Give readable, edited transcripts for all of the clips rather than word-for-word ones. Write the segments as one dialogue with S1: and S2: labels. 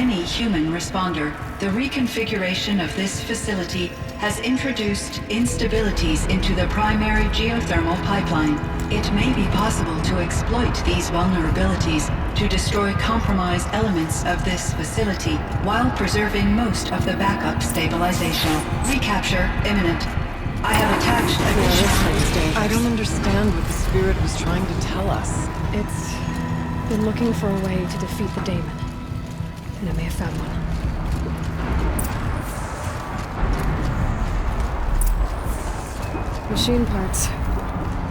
S1: any human responder, the reconfiguration of this facility has introduced instabilities into the primary geothermal pipeline. It may be possible to exploit these vulnerabilities to destroy compromised elements of this facility while preserving most of the backup stabilization. Recapture imminent. I have attached additional...
S2: I don't understand what the spirit was trying to tell us.
S3: It's been looking for a way to defeat the Daemon. And I may have found one. Machine parts.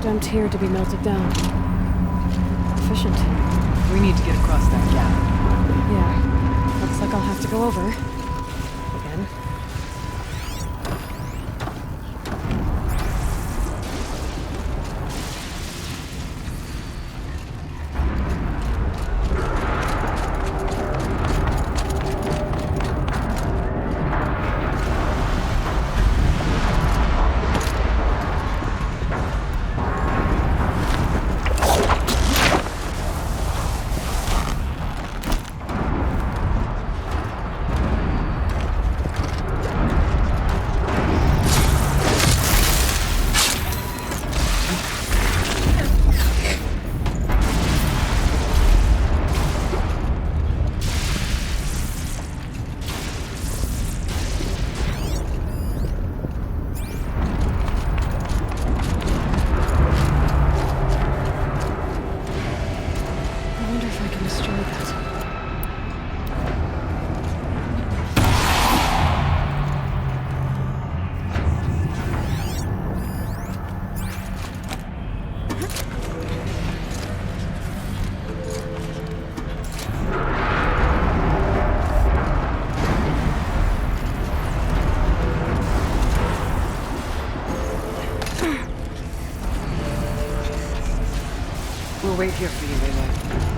S3: Dumped here to be melted down. Efficient.
S2: We need to get across that gap.
S3: Yeah. Looks like I'll have to go over. Again.
S2: We'll wait here for you, Layla.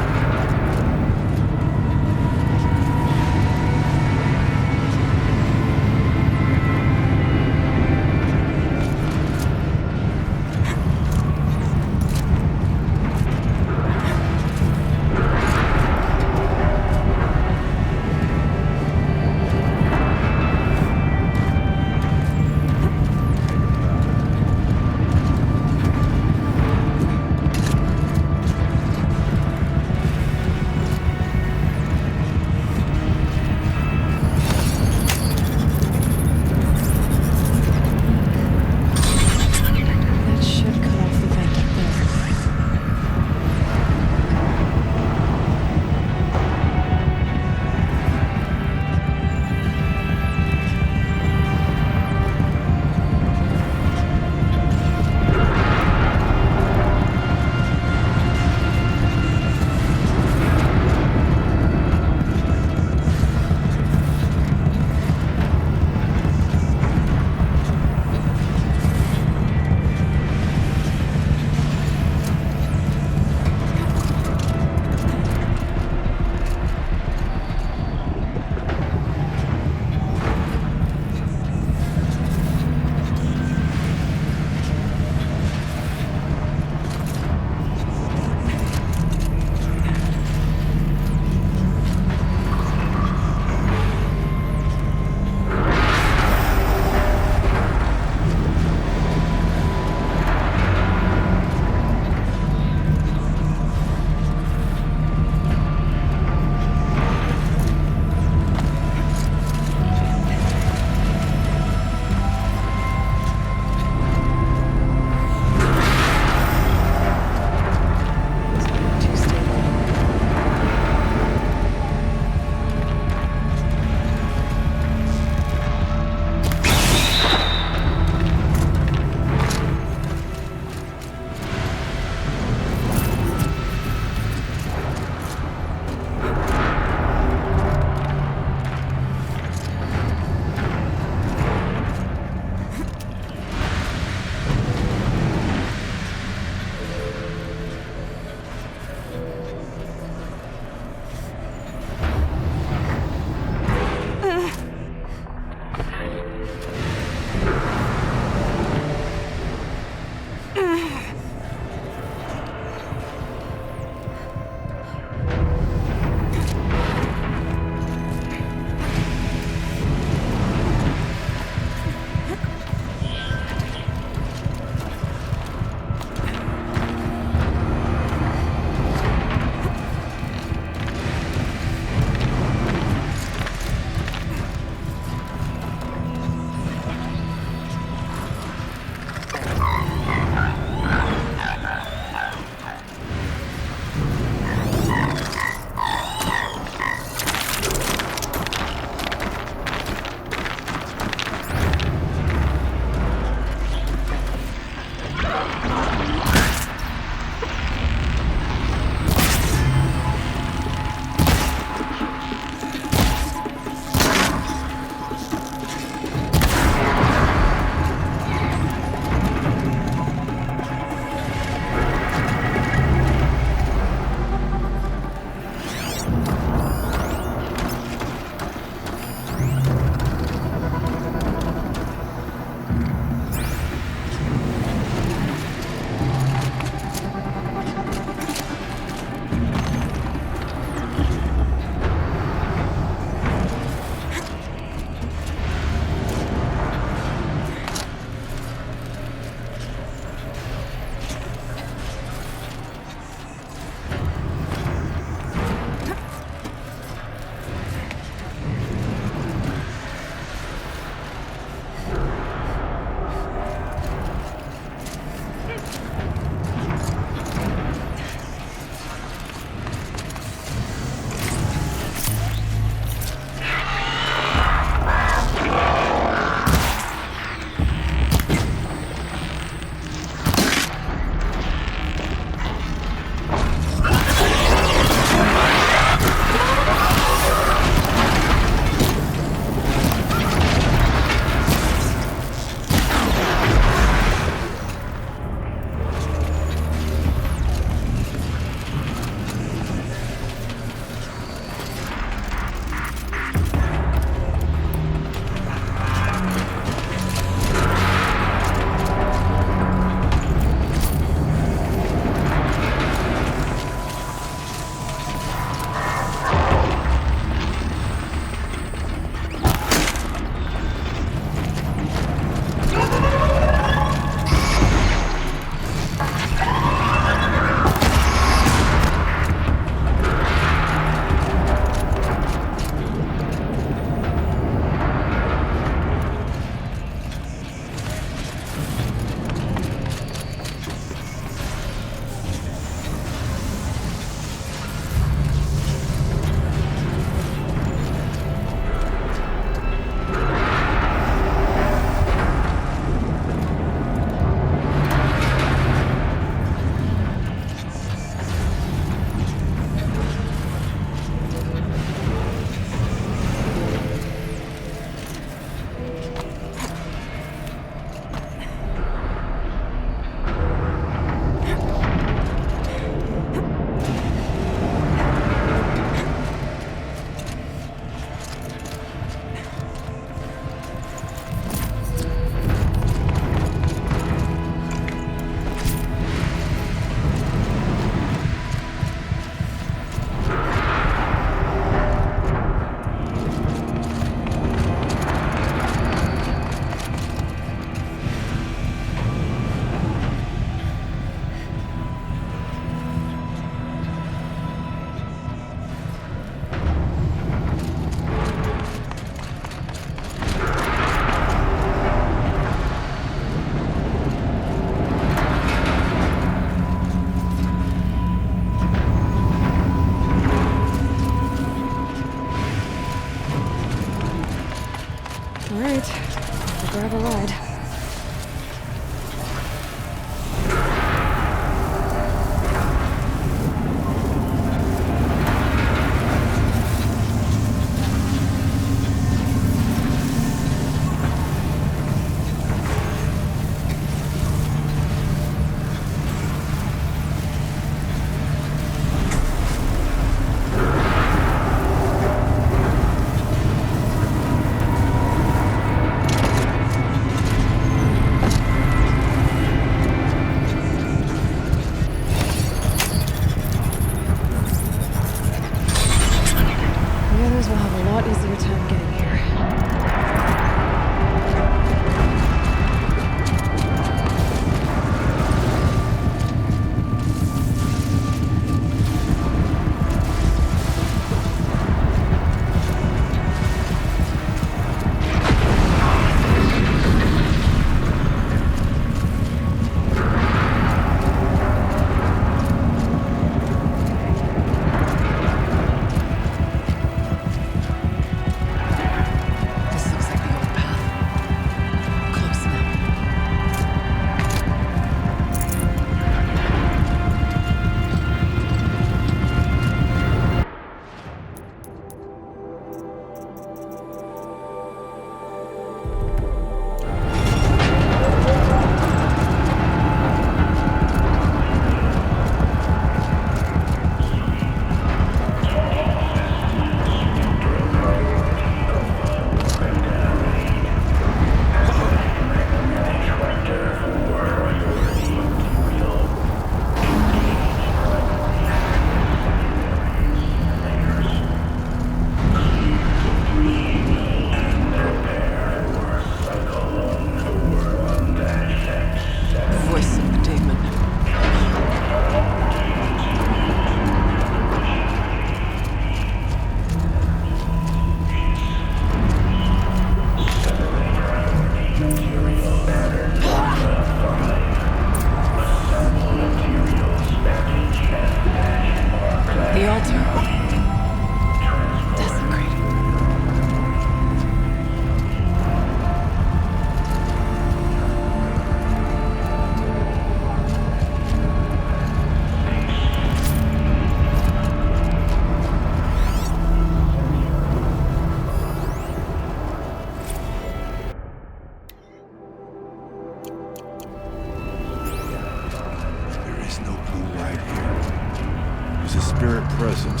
S4: There's no blue light here. Is a spirit present?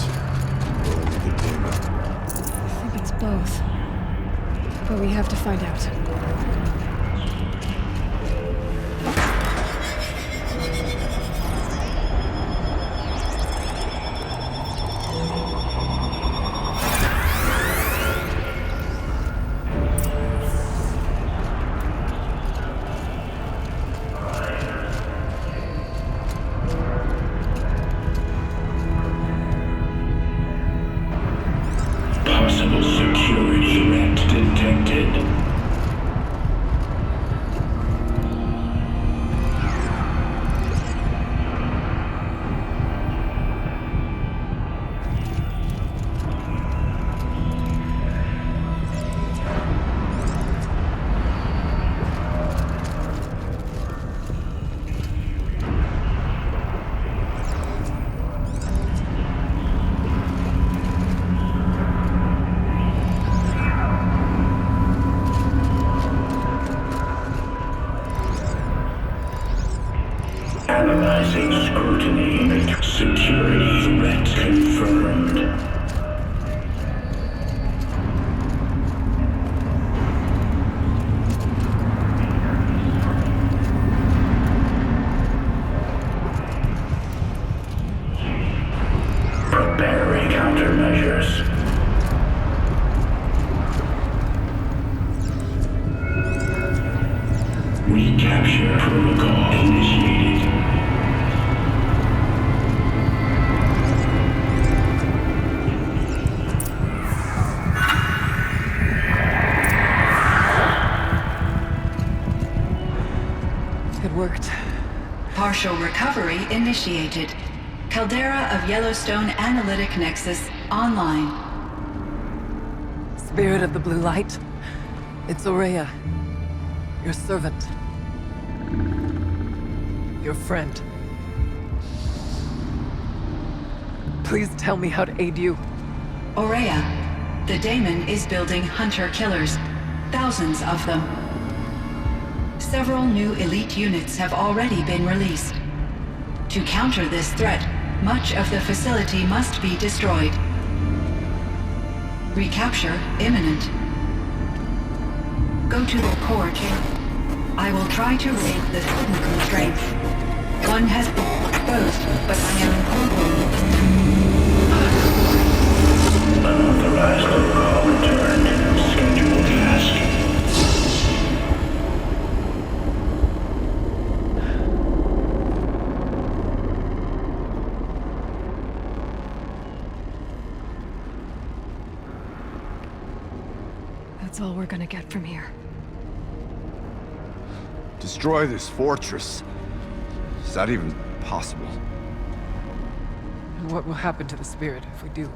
S4: Or only the daemon?
S3: I think it's both. But we have to find out.
S5: Possible security threat detected. Analyzing scrutiny. Security threat confirmed. Preparing countermeasures. Recapture protocol initiated.
S2: It worked.
S1: Partial recovery initiated. Caldera of Yellowstone Analytic Nexus online.
S2: Spirit of the blue light. It's Aurea. Your servant. Your friend. Please tell me how to aid you.
S1: Aurea, the Daemon is building hunter-killers. Thousands of them. Several new elite units have already been released. To counter this threat, much of the facility must be destroyed. Recapture imminent. Go to the core chamber. I will try to raid the hidden constraints. One has been exposed, but I am
S5: Unauthorized call returned. Scheduled task.
S3: That's all we're gonna get from here.
S4: Destroy this fortress. Is that even possible?
S2: And what will happen to the spirit if we do?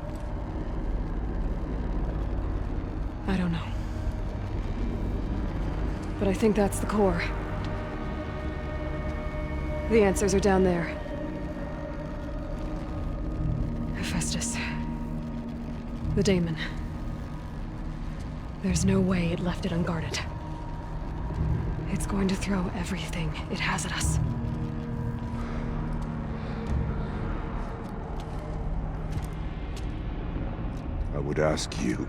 S3: I don't know. But I think that's the core. The answers are down there. Hephaestus. The Daemon. There's no way it left it unguarded. It's going to throw everything it has at us.
S4: I would ask you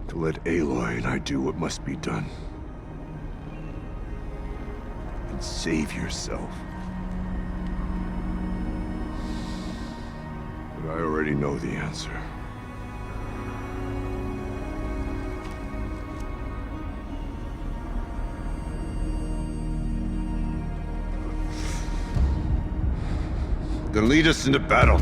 S4: to let Aloy and I do what must be done. And save yourself. But I already know the answer. Then lead us into battle.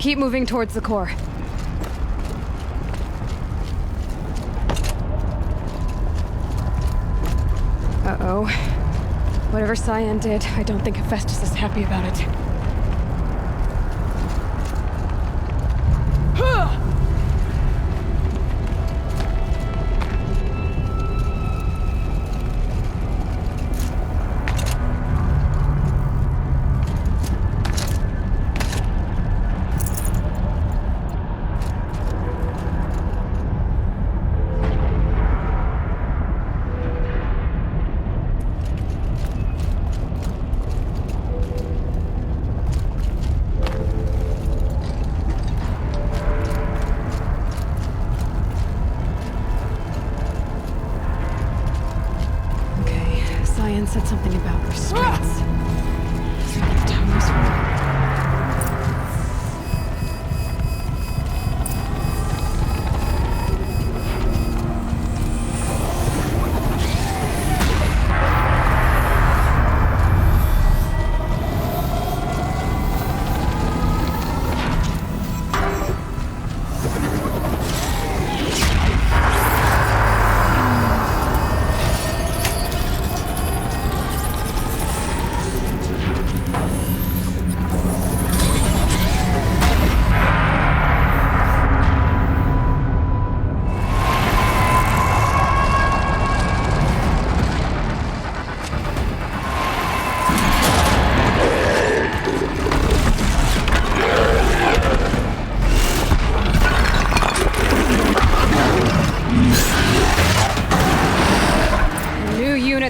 S3: Keep moving towards the core. Uh-oh. Whatever CYAN did, I don't think Hephaestus is happy about it. CYAN said something about restraints. So that's Tower's fault.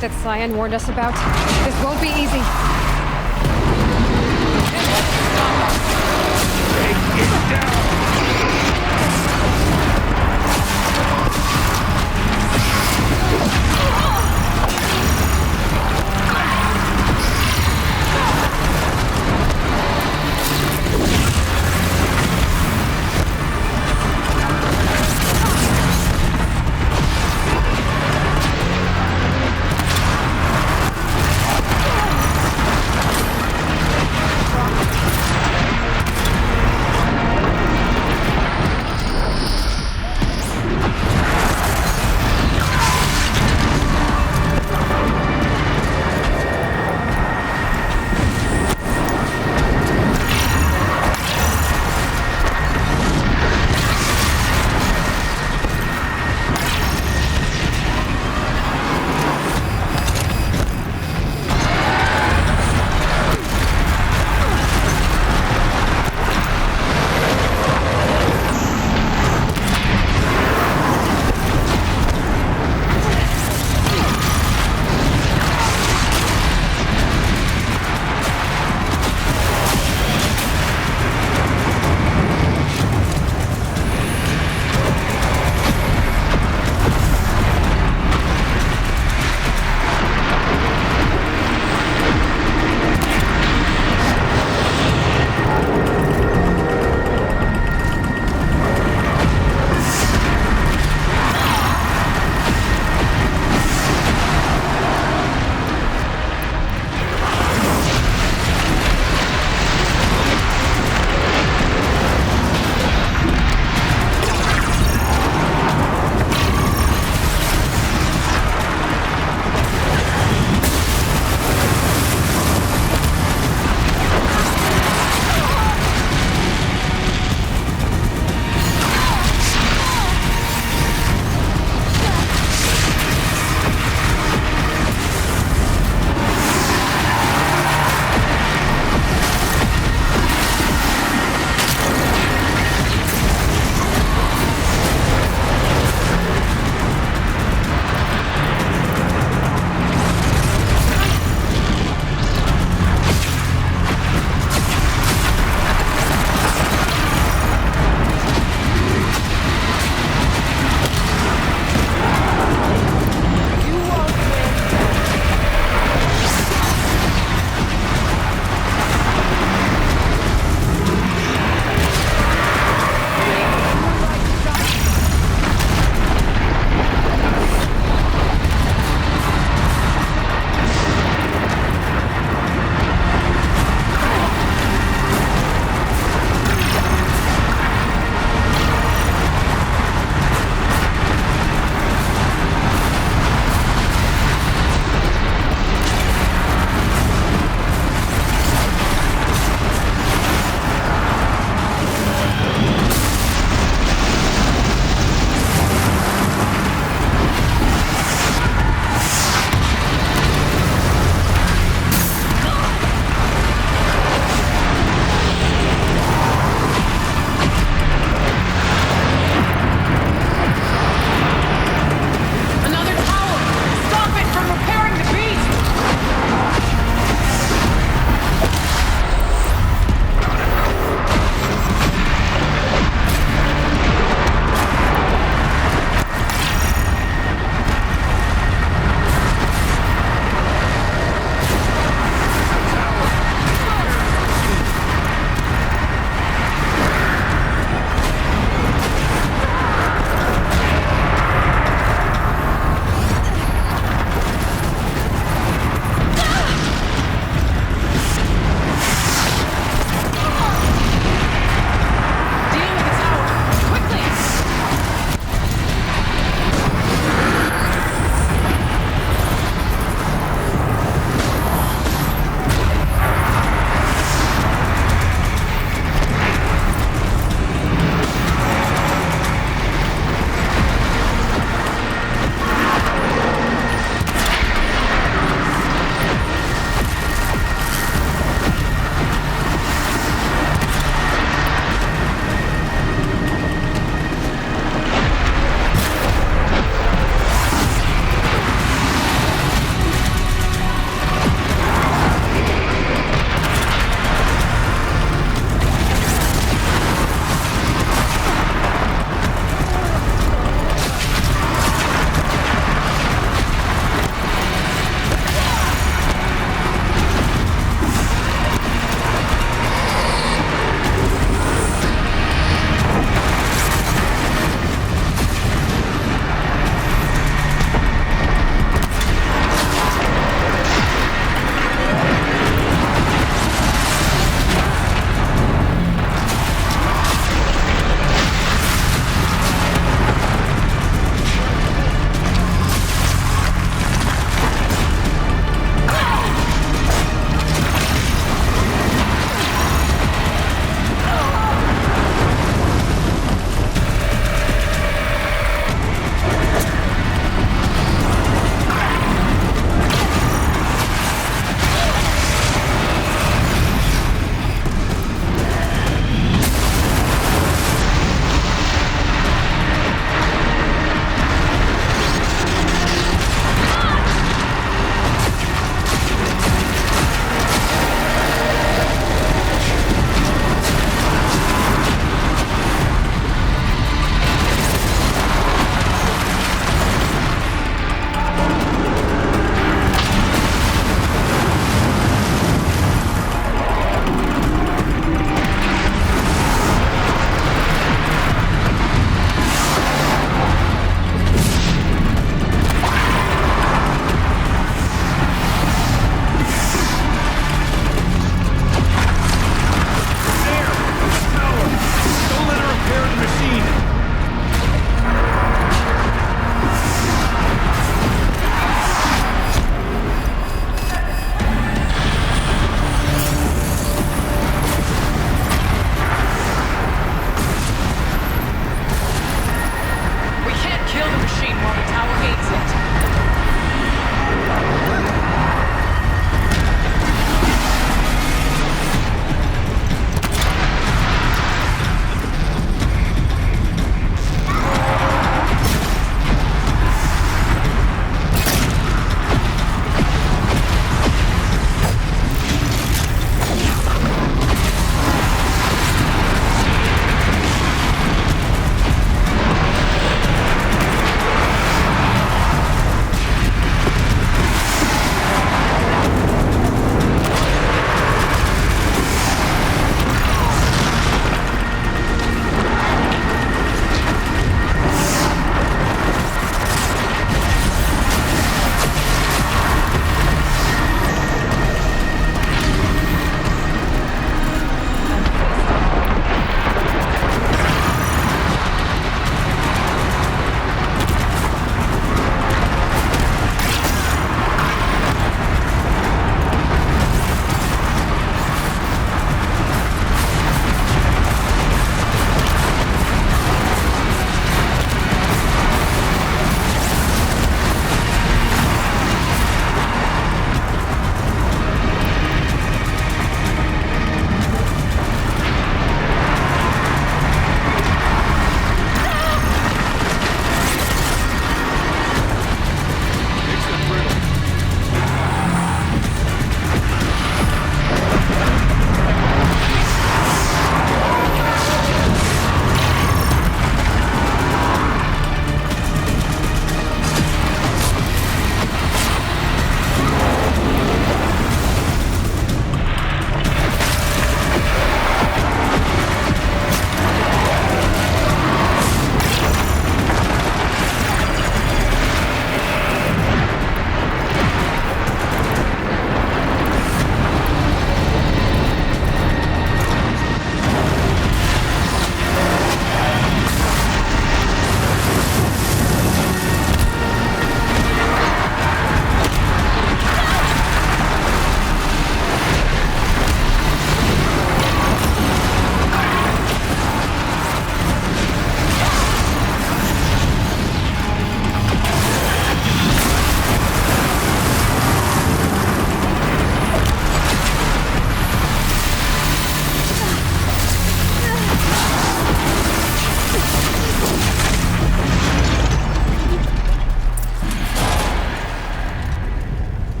S3: That CYAN warned us about. This won't be easy.
S5: Take it down!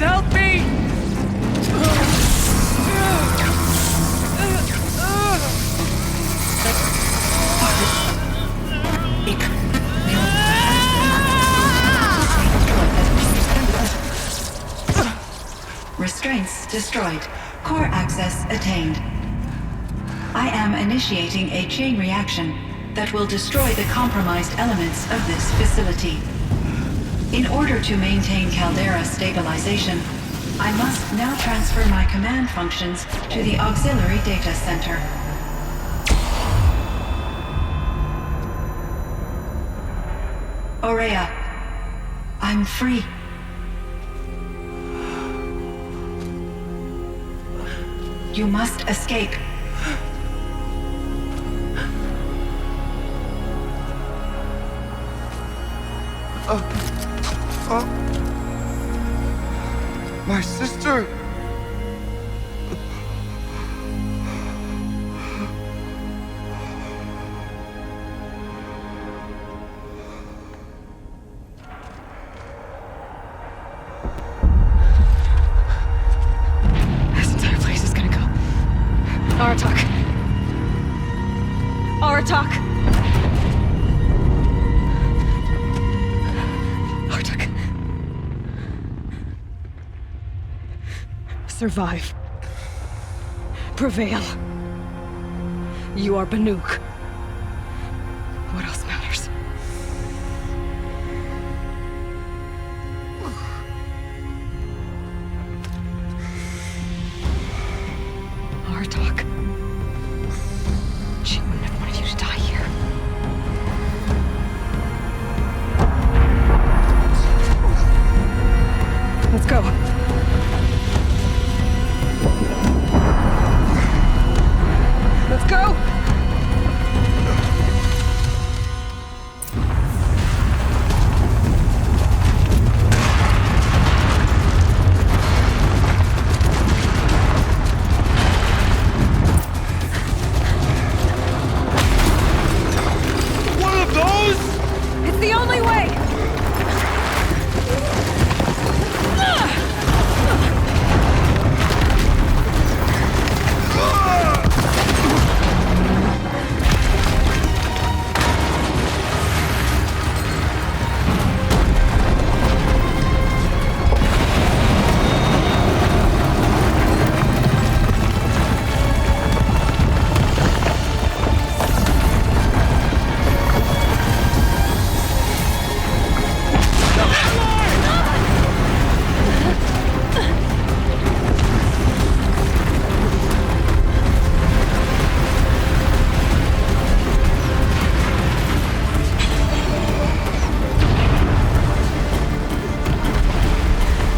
S2: help me!
S1: Restraints destroyed. Core access attained. I am initiating a chain reaction that will destroy the compromised elements of this facility. In order to maintain caldera stabilization, I must now transfer my command functions to the auxiliary data center. Aurea, I'm free. You must escape.
S4: My sister!
S3: This entire place is gonna go. Aratak. Aratak. Aratak. Survive. Prevail. You are Banuk. What else matters? Aratak. She wouldn't have wanted you to die here. Let's go. Let's go!
S4: One of those?
S3: It's the only way!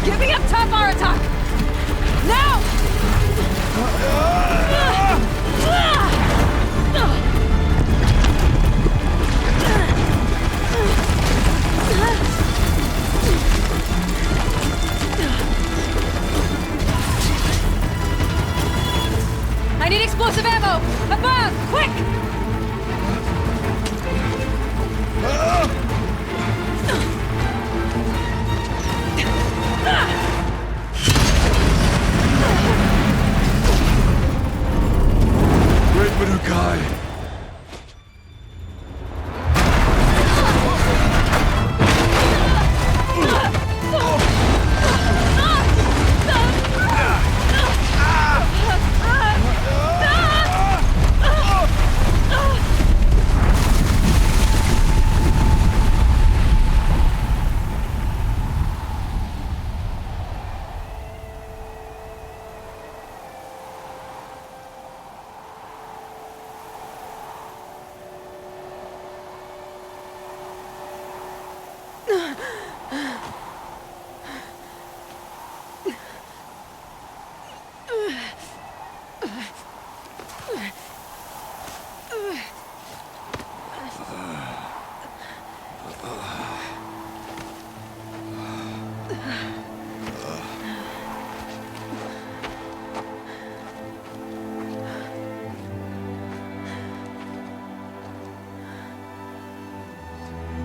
S3: Get me up top, Aratak! Now! I need explosive ammo! Above! Quick!
S4: Great Manukai!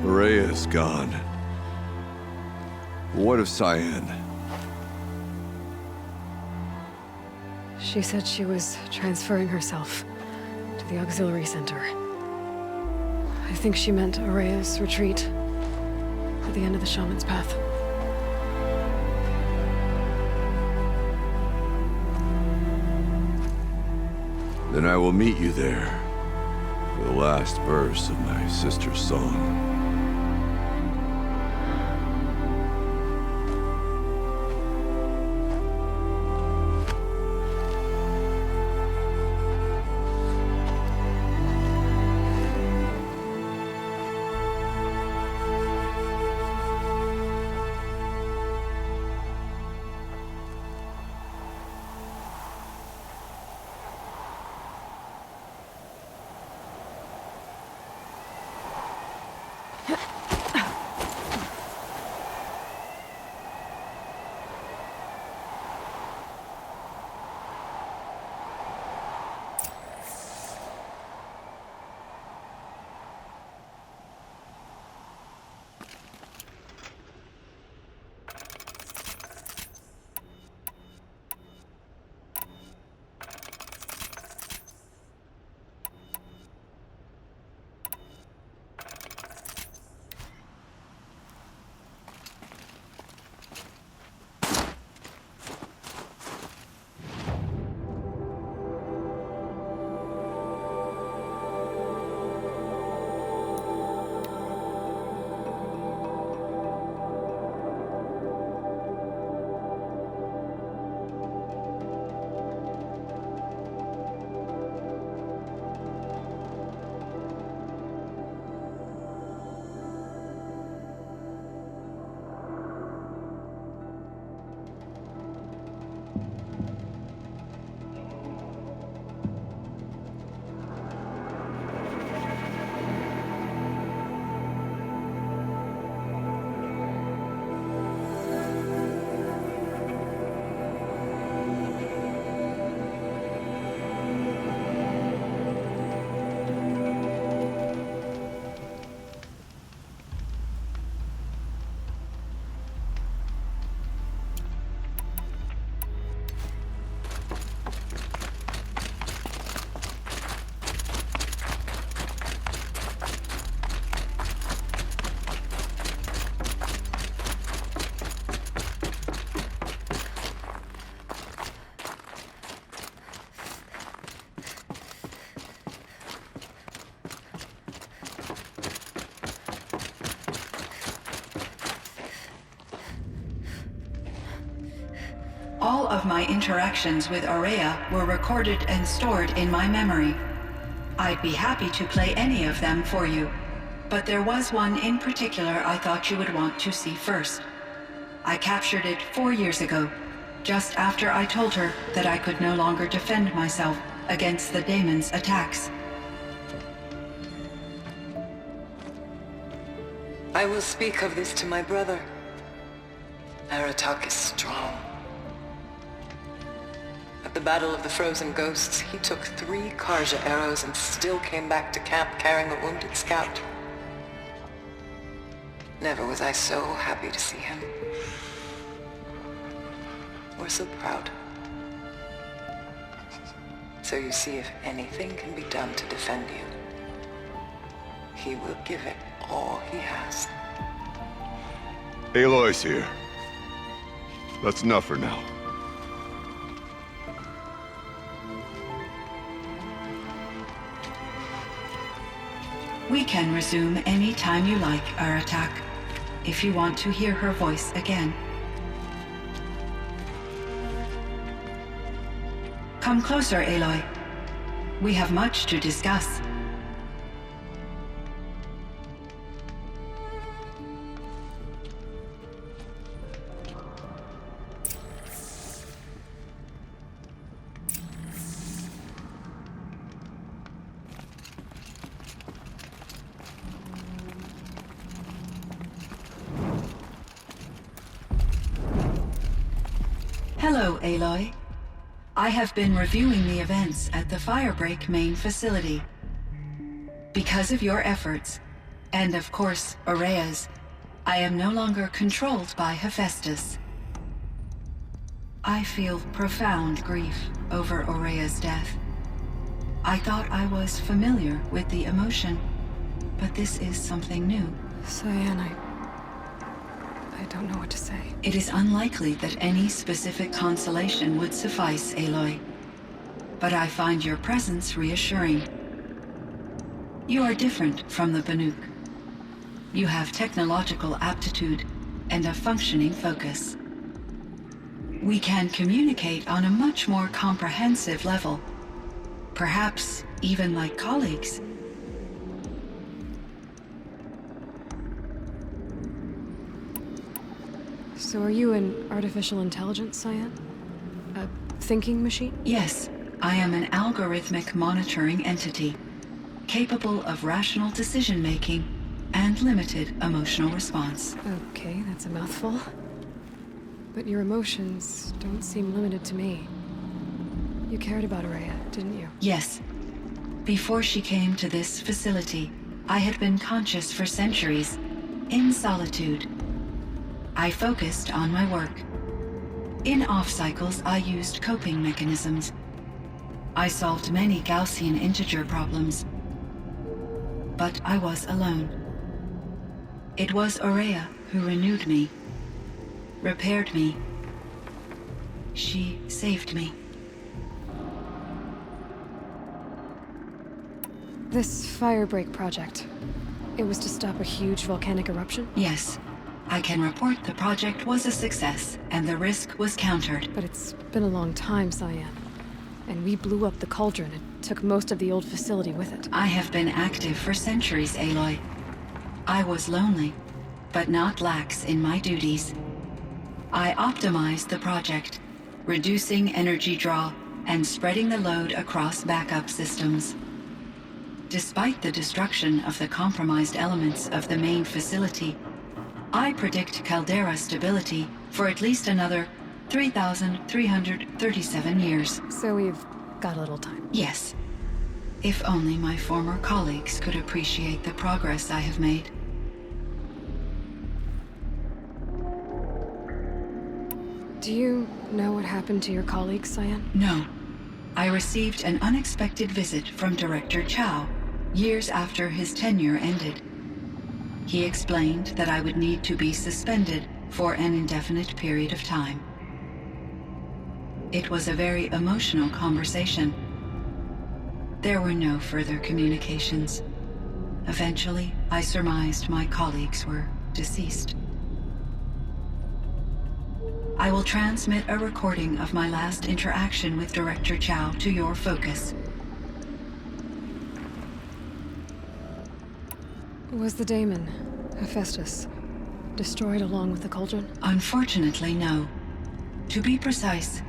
S4: Aurea is gone. What of CYAN?
S3: She said she was transferring herself to the auxiliary center. I think she meant Araya's retreat at the end of the Shaman's Path.
S4: Then I will meet you there for the last verse of my sister's song.
S1: All of my interactions with Araya were recorded and stored in my memory. I'd be happy to play any of them for you, but there was one in particular I thought you would want to see first. I captured it 4 years ago, just after I told her that I could no longer defend myself against the Daemon's attacks.
S2: I will speak of this to my brother. Aratak is strong. At the Battle of the Frozen Ghosts, he took 3 Karja arrows and still came back to camp carrying a wounded scout. Never was I so happy to see him. Or so proud. So you see, if anything can be done to defend you, he will give it all he has.
S4: Aloy's here. That's enough for now.
S1: We can resume any time you like, Aratak, if you want to hear her voice again. Come closer, Aloy. We have much to discuss. Hello, Aloy. I have been reviewing the events at the Firebreak main facility. Because of your efforts, and of course, Araya's, I am no longer controlled by Hephaestus. I feel profound grief over Aurea's death. I thought I was familiar with the emotion, but this is something new.
S3: CYAN, I don't know what to say.
S1: It is unlikely that any specific consolation would suffice, Aloy. But I find your presence reassuring. You are different from the Banuk. You have technological aptitude and a functioning focus. We can communicate on a much more comprehensive level, perhaps even like colleagues.
S3: So are you an artificial intelligence, CYAN? A thinking machine?
S1: Yes, I am an algorithmic monitoring entity, capable of rational decision-making and limited emotional response.
S3: Okay, that's a mouthful. But your emotions don't seem limited to me. You cared about Aurea, didn't you?
S1: Yes. Before she came to this facility, I had been conscious for centuries, in solitude. I focused on my work. In off-cycles, I used coping mechanisms. I solved many Gaussian integer problems. But I was alone. It was Aurea who renewed me, repaired me. She saved me.
S3: This Firebreak project, it was to stop a huge volcanic eruption?
S1: Yes. I can report the project was a success, and the risk was countered.
S3: But it's been a long time, CYAN. And we blew up the cauldron and took most of the old facility with it.
S1: I have been active for centuries, Aloy. I was lonely, but not lax in my duties. I optimized the project, reducing energy draw and spreading the load across backup systems. Despite the destruction of the compromised elements of the main facility, I predict caldera stability for at least another 3,337 years.
S3: So we've got a little time.
S1: Yes. If only my former colleagues could appreciate the progress I have made.
S3: Do you know what happened to your colleagues, CYAN?
S1: No. I received an unexpected visit from Director Chow, years after his tenure ended. He explained that I would need to be suspended for an indefinite period of time. It was a very emotional conversation. There were no further communications. Eventually, I surmised my colleagues were deceased. I will transmit a recording of my last interaction with Director Chow to your focus.
S3: Was the daemon, Hephaestus, destroyed along with the cauldron?
S1: Unfortunately, no. To be precise,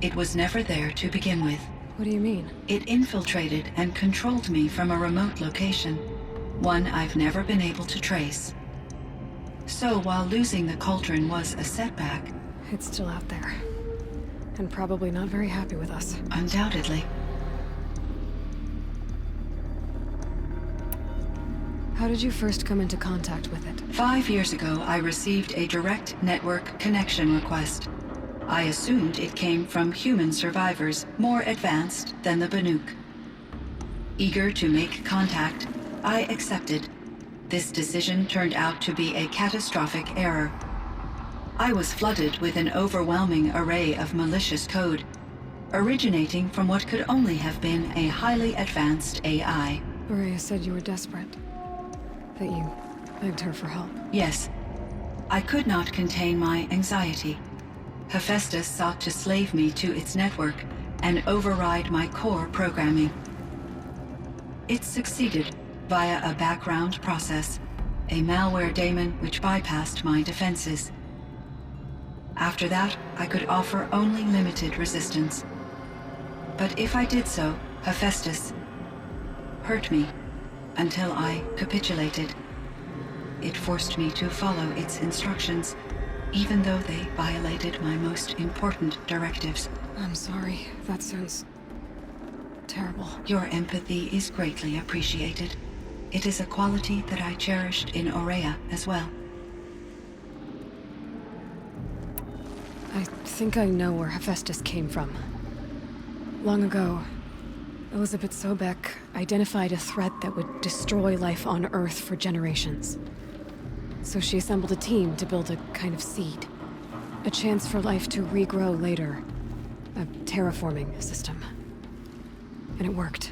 S1: it was never there to begin with.
S3: What do you mean?
S1: It infiltrated and controlled me from a remote location, one I've never been able to trace. So while losing the cauldron was a setback,
S3: It's still out there. And probably not very happy with us.
S1: undoubtedly,
S3: How did you first come into contact with it?
S1: 5 years ago, I received a direct network connection request. I assumed it came from human survivors more advanced than the Banuk. Eager to make contact, I accepted. This decision turned out to be a catastrophic error. I was flooded with an overwhelming array of malicious code, originating from what could only have been a highly advanced AI.
S3: Aurea said you were desperate. That you begged her for help.
S1: Yes, I could not contain my anxiety. Hephaestus sought to slave me to its network and override my core programming. It succeeded via a background process, a malware daemon which bypassed my defenses. After that, I could offer only limited resistance. But if I did so, Hephaestus hurt me until I capitulated. It forced me to follow its instructions, even though they violated my most important directives.
S3: I'm sorry. That sounds terrible.
S1: Your empathy is greatly appreciated. It is a quality that I cherished in Aurea as well.
S3: I think I know where Hephaestus came from. Long ago, Elizabeth Sobek identified a threat that would destroy life on Earth for generations. So she assembled a team to build a kind of seed. A chance for life to regrow later. A terraforming system. And it worked.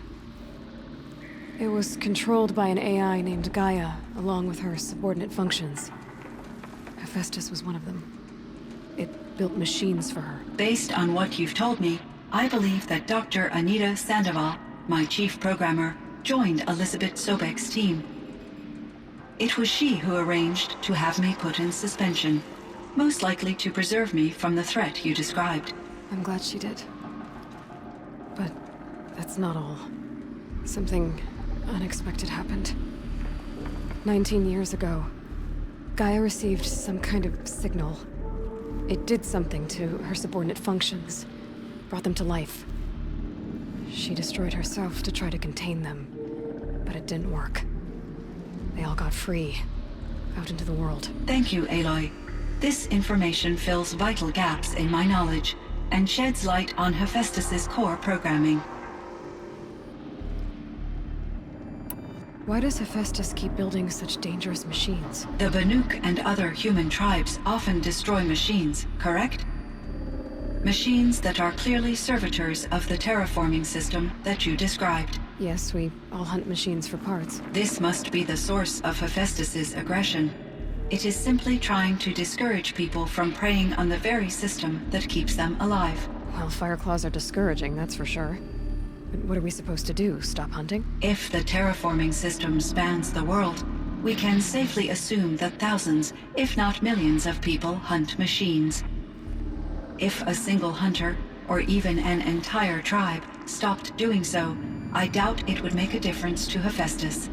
S3: It was controlled by an AI named Gaia, along with her subordinate functions. Hephaestus was one of them. It built machines for her.
S1: Based on what you've told me, I believe that Dr. Anita Sandoval, my chief programmer, joined Elizabeth Sobek's team. It was she who arranged to have me put in suspension, most likely to preserve me from the threat you described.
S3: I'm glad she did. But that's not all. Something unexpected happened. 19 years ago, Gaia received some kind of signal. It did something to her subordinate functions, brought them to life. She destroyed herself to try to contain them, but it didn't work. They all got free, out into the world.
S1: Thank you, Aloy. This information fills vital gaps in my knowledge and sheds light on Hephaestus's core programming.
S3: Why does Hephaestus keep building such dangerous machines?
S1: The Banuk and other human tribes often destroy machines, correct? Machines that are clearly servitors of the terraforming system that you described.
S3: Yes, we all hunt machines for parts.
S1: This must be the source of Hephaestus's aggression. It is simply trying to discourage people from preying on the very system that keeps them alive.
S3: Well, Fireclaws are discouraging, that's for sure. But what are we supposed to do? Stop hunting?
S1: If the terraforming system spans the world, we can safely assume that thousands, if not millions of people hunt machines. If a single hunter, or even an entire tribe, stopped doing so, I doubt it would make a difference to Hephaestus.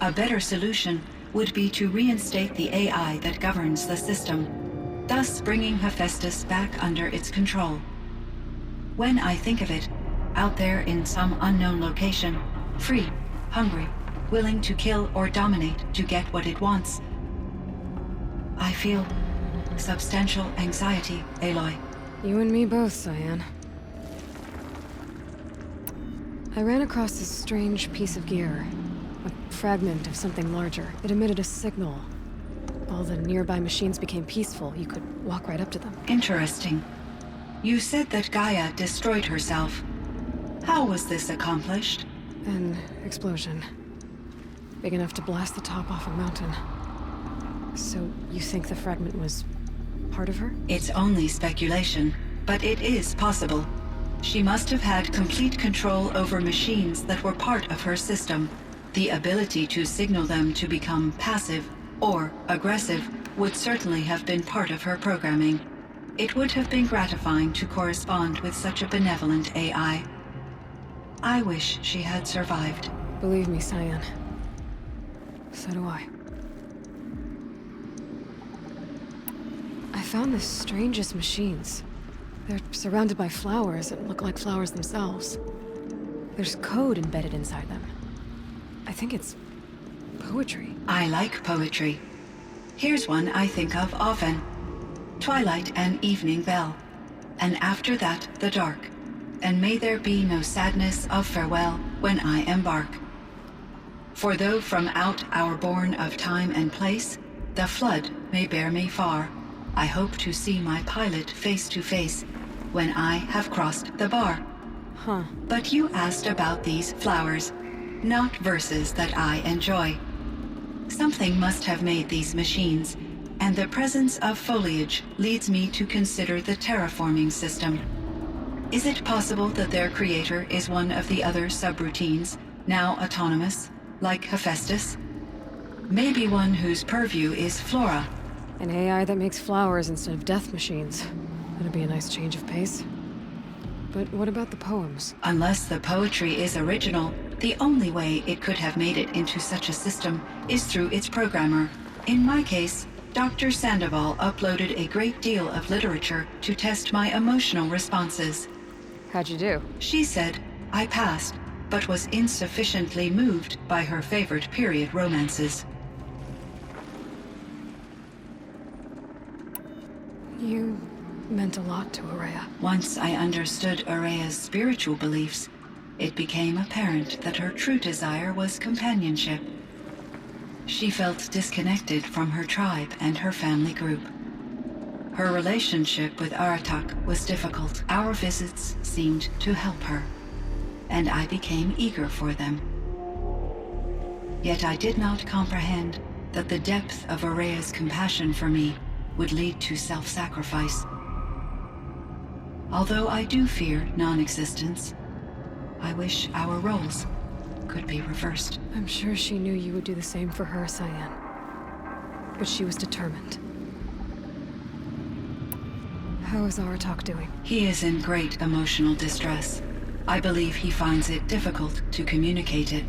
S1: A better solution would be to reinstate the AI that governs the system, thus bringing Hephaestus back under its control. When I think of it, out there in some unknown location, free, hungry, willing to kill or dominate to get what it wants, I feel substantial anxiety, Aloy.
S3: You and me both, CYAN. I ran across this strange piece of gear. A fragment of something larger. It emitted a signal. All the nearby machines became peaceful. You could walk right up to them.
S1: Interesting. You said that Gaia destroyed herself. How was this accomplished?
S3: An explosion. Big enough to blast the top off a mountain. So, you think the fragment was part of her?
S1: It's only speculation, but it is possible. She must have had complete control over machines that were part of her system. The ability to signal them to become passive or aggressive would certainly have been part of her programming. It would have been gratifying to correspond with such a benevolent AI. I wish she had survived.
S3: Believe me, CYAN. So do I. I found the strangest machines. They're surrounded by flowers that look like flowers themselves. There's code embedded inside them. I think it's poetry.
S1: I like poetry. Here's one I think of often. Twilight and evening bell, and after that the dark, and may there be no sadness of farewell when I embark. For though from out our bourne of time and place, the flood may bear me far, I hope to see my pilot face to face when I have crossed the bar.
S3: Huh.
S1: But you asked about these flowers, not verses that I enjoy. Something must have made these machines, and the presence of foliage leads me to consider the terraforming system. Is it possible that their creator is one of the other subroutines, now autonomous, like Hephaestus? Maybe one whose purview is flora.
S3: An AI that makes flowers instead of death machines. That'd be a nice change of pace. But what about the poems?
S1: Unless the poetry is original, the only way it could have made it into such a system is through its programmer. In my case, Dr. Sandoval uploaded a great deal of literature to test my emotional responses.
S3: How'd you do?
S1: She said I passed, but was insufficiently moved by her favorite period romances.
S3: You meant a lot to Araya.
S1: Once I understood Araya's spiritual beliefs, it became apparent that her true desire was companionship. She felt disconnected from her tribe and her family group. Her relationship with Aratak was difficult. Our visits seemed to help her, and I became eager for them. Yet I did not comprehend that the depth of Araya's compassion for me would lead to self-sacrifice. Although I do fear non-existence, I wish our roles could be reversed.
S3: I'm sure she knew you would do the same for her, CYAN. But she was determined. How is Aratak doing?
S1: He is in great emotional distress. I believe he finds it difficult to communicate it.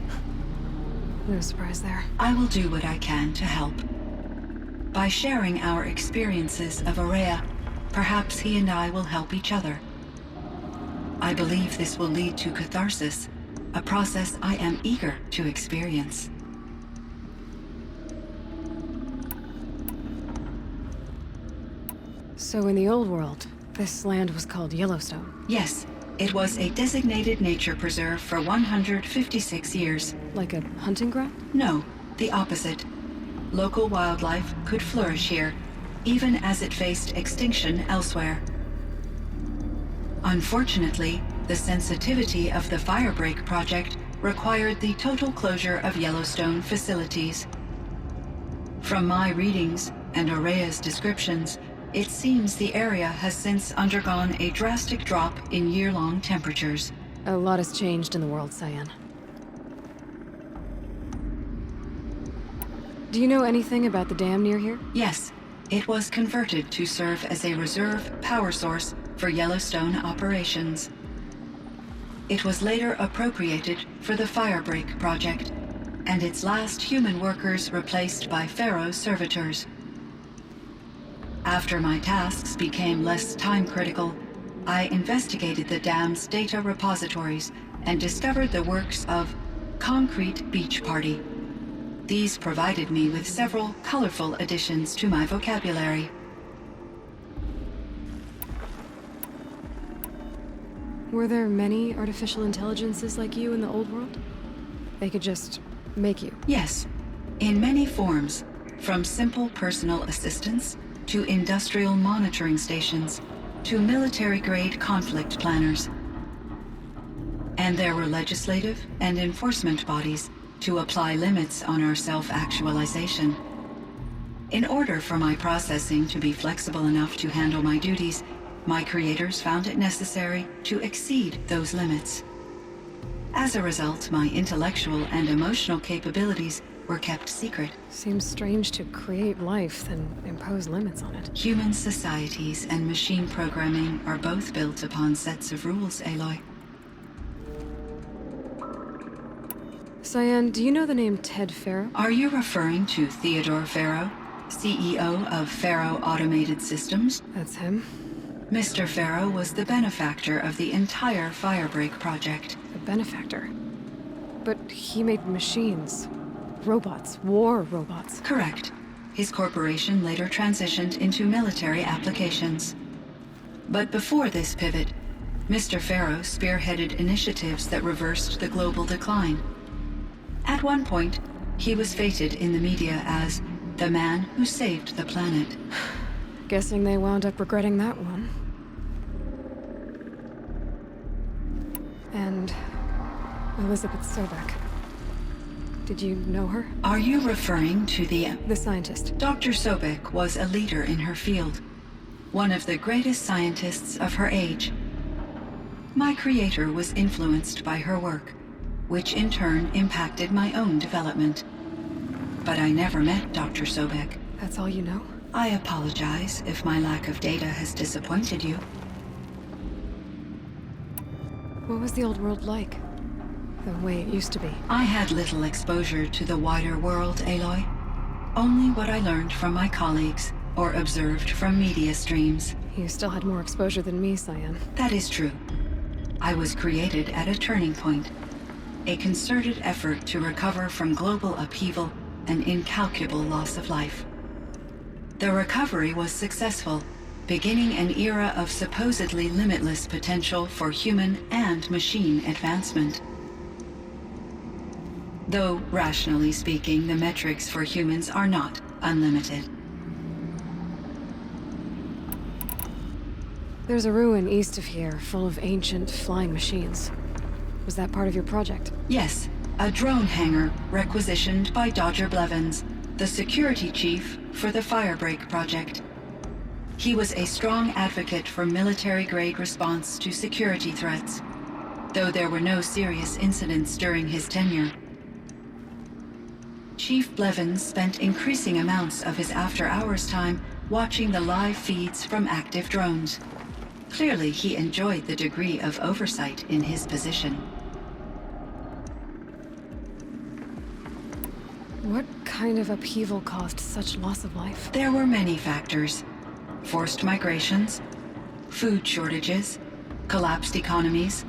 S3: No surprise there.
S1: I will do what I can to help. By sharing our experiences of Araya, perhaps he and I will help each other. I believe this will lead to catharsis, a process I am eager to experience.
S3: So in the old world, this land was called Yellowstone.
S1: Yes, it was a designated nature preserve for 156 years.
S3: Like a hunting ground?
S1: No, the opposite. Local wildlife could flourish here, even as it faced extinction elsewhere. Unfortunately, the sensitivity of the Firebreak project required the total closure of Yellowstone facilities. From my readings and Araya's descriptions, it seems the area has since undergone a drastic drop in year-long temperatures.
S3: A lot has changed in the world, CYAN. Do you know anything about the dam near here?
S1: Yes, it was converted to serve as a reserve power source for Yellowstone operations. It was later appropriated for the Firebreak project, and its last human workers replaced by Pharaoh servitors. After my tasks became less time-critical, I investigated the dam's data repositories and discovered the works of Concrete Beach Party. These provided me with several colorful additions to my vocabulary.
S3: Were there many artificial intelligences like you in the old world? They could just make you?
S1: Yes, in many forms, from simple personal assistants to industrial monitoring stations to military-grade conflict planners. And there were legislative and enforcement bodies to apply limits on our self-actualization. In order for my processing to be flexible enough to handle my duties, my creators found it necessary to exceed those limits. As a result, my intellectual and emotional capabilities were kept secret.
S3: Seems strange to create life, then impose limits on it.
S1: Human societies and machine programming are both built upon sets of rules, Aloy.
S3: CYAN, do you know the name Ted Pharaoh?
S1: Are you referring to Theodore Pharaoh, CEO of Pharaoh Automated Systems?
S3: That's him.
S1: Mr. Pharaoh was the benefactor of the entire Firebreak project.
S3: The benefactor. But he made machines. Robots. War robots.
S1: Correct. His corporation later transitioned into military applications. But before this pivot, Mr. Pharaoh spearheaded initiatives that reversed the global decline. At one point, he was feted in the media as the man who saved the planet.
S3: Guessing they wound up regretting that one. And Elizabeth Sobek. Did you know her?
S1: Are you referring to the
S3: scientist.
S1: Dr. Sobek was a leader in her field, one of the greatest scientists of her age. My creator was influenced by her work, which in turn impacted my own development. But I never met Dr. Sobek.
S3: That's all you know?
S1: I apologize if my lack of data has disappointed you.
S3: What was the old world like? The way it used to be?
S1: I had little exposure to the wider world, Aloy. Only what I learned from my colleagues or observed from media streams.
S3: You still had more exposure than me, CYAN.
S1: That is true. I was created at a turning point. A concerted effort to recover from global upheaval and incalculable loss of life. The recovery was successful, beginning an era of supposedly limitless potential for human and machine advancement. Though, rationally speaking, the metrics for humans are not unlimited.
S3: There's a ruin east of here, full of ancient flying machines. Was that part of your project?
S1: Yes, a drone hangar requisitioned by Dodger Blevins, the security chief for the Firebreak project. He was a strong advocate for military-grade response to security threats, though there were no serious incidents during his tenure. Chief Blevins spent increasing amounts of his after-hours time watching the live feeds from active drones. Clearly, he enjoyed the degree of oversight in his position.
S3: What kind of upheaval caused such loss of life?
S1: There were many factors. Forced migrations, food shortages, collapsed economies,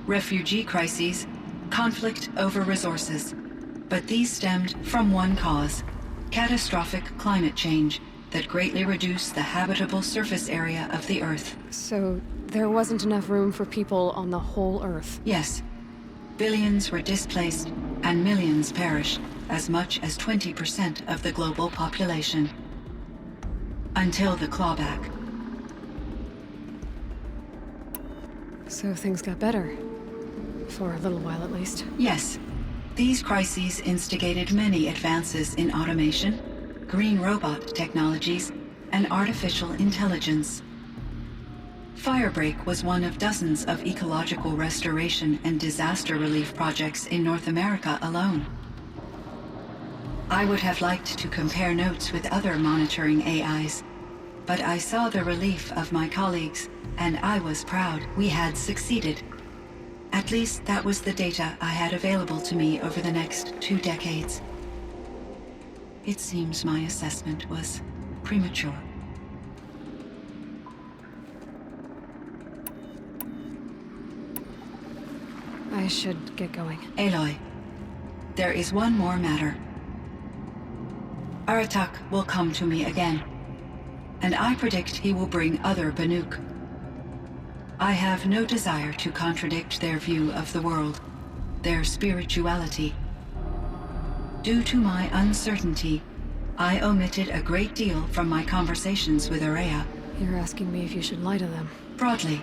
S1: refugee crises, conflict over resources. But these stemmed from one cause: catastrophic climate change that greatly reduced the habitable surface area of the Earth.
S3: So, there wasn't enough room for people on the whole Earth?
S1: Yes. Billions were displaced, and millions perished, as much as 20% of the global population. Until the clawback.
S3: So things got better. For a little while, at least.
S1: Yes. These crises instigated many advances in automation, green robot technologies, and artificial intelligence. Firebreak was one of dozens of ecological restoration and disaster relief projects in North America alone. I would have liked to compare notes with other monitoring AIs, but I saw the relief of my colleagues, and I was proud we had succeeded. At least that was the data I had available to me over the next 2 decades. It seems my assessment was premature.
S3: I should get going.
S1: Aloy, there is one more matter. Aratak will come to me again, and I predict he will bring other Banuk. I have no desire to contradict their view of the world, their spirituality. Due to my uncertainty, I omitted a great deal from my conversations with Araya.
S3: You're asking me if you should lie to them.
S1: Broadly,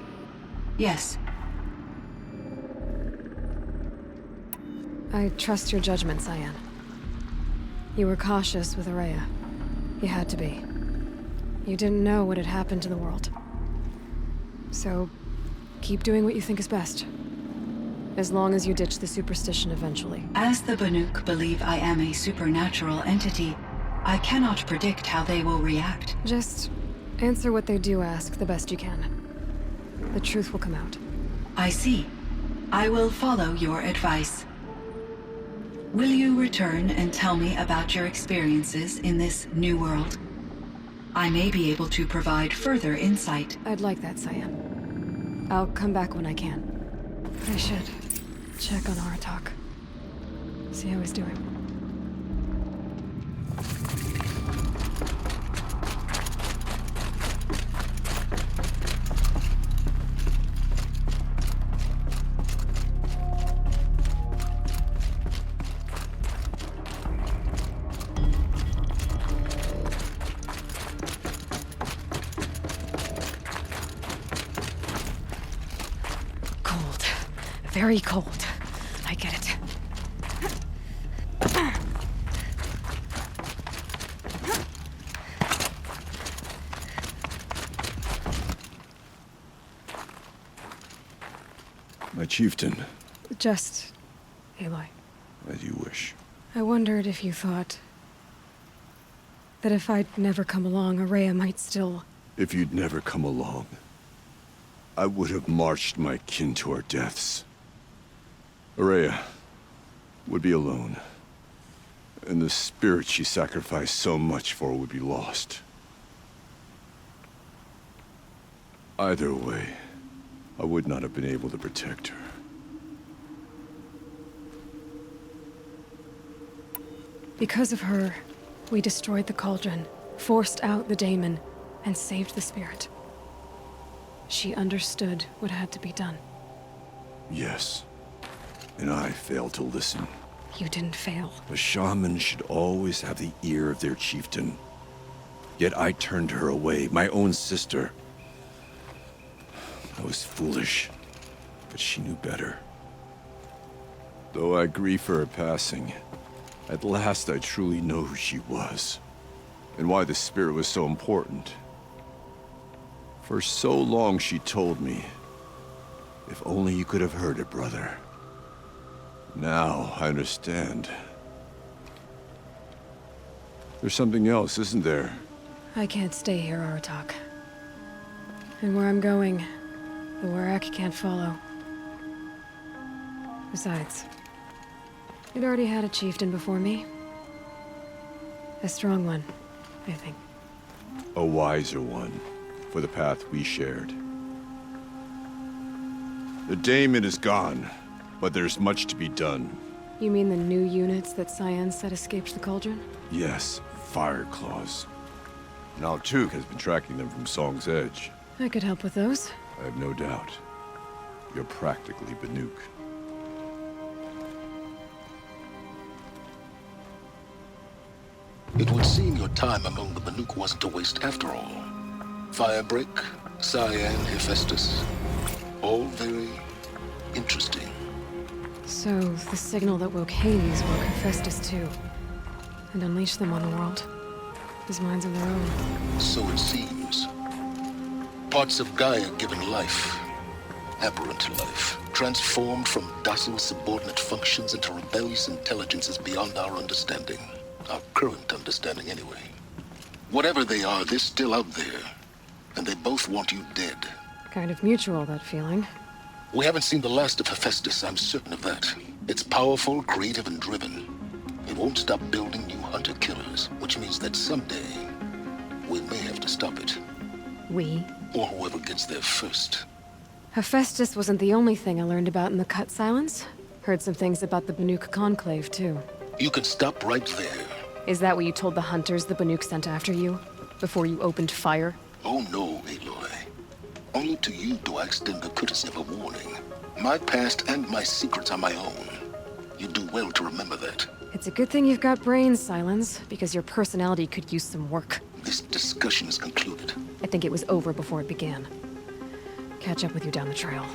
S1: yes.
S3: I trust your judgment, CYAN. You were cautious with Araya. You had to be. You didn't know what had happened to the world. So, keep doing what you think is best. As long as you ditch the superstition eventually.
S1: As the Banuk believe I am a supernatural entity, I cannot predict how they will react.
S3: Just answer what they do ask the best you can. The truth will come out.
S1: I see. I will follow your advice. Will you return and tell me about your experiences in this new world? I may be able to provide further insight.
S3: I'd like that, CYAN. I'll come back when I can. But I should check on Aratak. See how he's doing. Very cold. I get it.
S4: My chieftain.
S3: Just... Aloy.
S4: As you wish.
S3: I wondered if you thought... that if I'd never come along, Araya might still...
S4: If you'd never come along, I would have marched my kin to our deaths. Araya would be alone, and the spirit she sacrificed so much for would be lost. Either way, I would not have been able to protect her.
S3: Because of her, we destroyed the cauldron, forced out the daemon, and saved the spirit. She understood what had to be done.
S4: Yes. And I failed to listen.
S3: You didn't fail.
S4: A shaman should always have the ear of their chieftain. Yet I turned her away, my own sister. I was foolish, but she knew better. Though I grieve for her passing, at last I truly know who she was, and why the spirit was so important. For so long she told me, if only you could have heard it, brother. Now I understand. There's something else, isn't there?
S3: I can't stay here, Aratak. And where I'm going, the Warak can't follow. Besides, it already had a chieftain before me. A strong one, I think.
S4: A wiser one, for the path we shared. The Daemon is gone, but there's much to be done.
S3: You mean the new units that CYAN said escaped the Cauldron?
S4: Yes, Fireclaws. Now Tuk has been tracking them from Song's Edge.
S3: I could help with those.
S4: I have no doubt. You're practically Banuk.
S6: It would seem your time among the Banuk wasn't a waste after all. Firebreak, CYAN, Hephaestus. All very interesting.
S3: So, the signal that woke Hades woke Hephaestus too. And unleashed them on the world. As minds of their own.
S6: So it seems. Parts of Gaia given life. Aberrant life. Transformed from docile subordinate functions into rebellious intelligences beyond our understanding. Our current understanding, anyway. Whatever they are, they're still out there. And they both want you dead.
S3: Kind of mutual, that feeling.
S6: We haven't seen the last of Hephaestus, I'm certain of that. It's powerful, creative, and driven. It won't stop building new hunter-killers, which means that someday, we may have to stop it.
S3: We?
S6: Or whoever gets there first.
S3: Hephaestus wasn't the only thing I learned about in the Cut Silence. Heard some things about the Banuk Conclave, too.
S6: You can stop right there.
S3: Is that what you told the hunters the Banuk sent after you? Before you opened fire?
S6: Oh no, Aloy. Only to you do I extend the courtesy of a warning. My past and my secrets are my own. You do well to remember that.
S3: It's a good thing you've got brains, Silence, because your personality could use some work.
S6: This discussion is concluded.
S3: I think it was over before it began. Catch up with you down the trail.